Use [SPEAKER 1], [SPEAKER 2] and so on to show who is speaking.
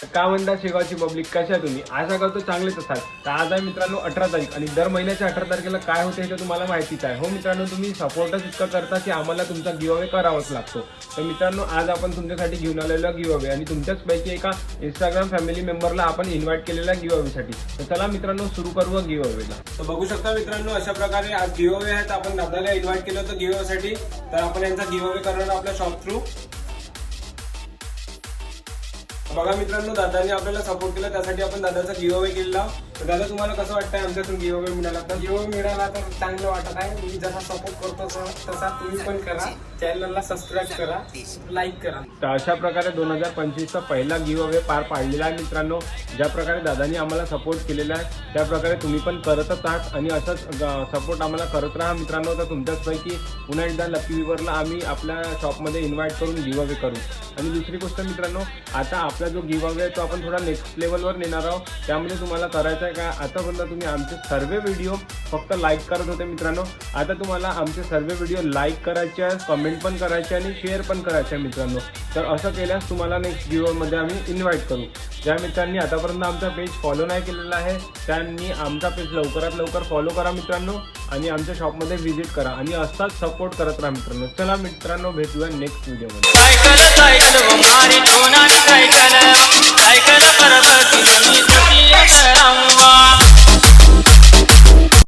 [SPEAKER 1] का म्हणता शेगावची पब्लिक, कशा तुम्ही? आशा करतो चांगलेच असाल. तर आज आहे मित्रांनो 18 तारीख आणि दर महिन्याच्या 18 तारखेला काय होते हे तुम्हाला माहितीच आहे. हो मित्रांनो, तुम्ही सपोर्टच इतकं करता की आम्हाला तुमचा गिव्ह अवे करावाच लागतो. तर मित्रांनो, आज आपण तुमच्यासाठी घेऊन आलेला गिव्ह अवे आणि तुमच्याचपैकी एका इंस्टाग्राम फॅमिली मेंबरला आपण इन्व्हाइट केलेला गिव्ह अवेसाठी. तर चला मित्रांनो, सुरू करू गिव्ह अवेला. तर बघू शकता मित्रांनो, अशा प्रकारे आज गिव्ह अवे आहेत. आपण दादाला इन्व्हाइट केलं होतं गिव्ह अवेसाठी. तर आपण यांचा गिव्ह अवे करणार आपल्या शॉप थ्रू. बघा मित्रांनो, दादाने आपल्याला सपोर्ट केला, त्यासाठी आपण दादाचा गिव्ह अवे केलेला. तर दादा, तुम्हाला कसं वाटतंय आमच्यातून गिव्ह अवे मिळाला? तर
[SPEAKER 2] गिव्ह मिळाला तर चांगलं वाटत आहे. मी जसा सपोर्ट करतो तसा तुम्ही पण करा. चॅनलला सबस्क्राईब करा, लाईक करा.
[SPEAKER 1] तर अशा प्रकारे 2025चा पहिला गिव्ह अवे पार पाडलेला आहे मित्रांनो. ज्या प्रकारे दादानी आम्हाला सपोर्ट केलेला आहे त्या प्रकारे तुम्ही पण करतच आहात आणि असंच सपोर्ट आम्हाला करत राहा मित्रांनो. तर तुमच्याचपैकी पुन्हा एकदा लकी विवरला आम्ही आपल्या शॉपमध्ये इन्व्हाइट करून गिव्ह अवे करू. आणि दुसरी गोष्ट मित्रांनो, आता आपला जो गिव्ह अवे आहे तो आपण थोडा नेक्स्ट लेवलवर नेणार आहोत. त्यामुळे तुम्हाला करायचं आहे का, आतापर्यंत तुम्ही आमचे सर्व व्हिडिओ फक्त लाईक करत होते मित्रांनो. आता तुम्हाला आमचे सर्व व्हिडिओ लाईक करायचे आहे, कमेंट पण करायचे आणि शेअर पण करायचे आहे मित्रांनो. तर असं केल्यास तुम्हाला नेक्स्ट गिव्हमध्ये आम्ही इन्व्हाइट करू. ज्या मित्रांनी आतापर्यंत आमचा पेज फॉलो नाही केलेला आहे त्यांनी आमचा पेज लवकरात लवकर फॉलो करा मित्रांनो आणि आमच्या शॉपमध्ये व्हिजिट करा आणि असाच सपोर्ट करत राहा मित्रांनो. चला मित्रांनो, भेटूया नेक्स्ट व्हिडिओमध्ये.
[SPEAKER 3] सायकल परत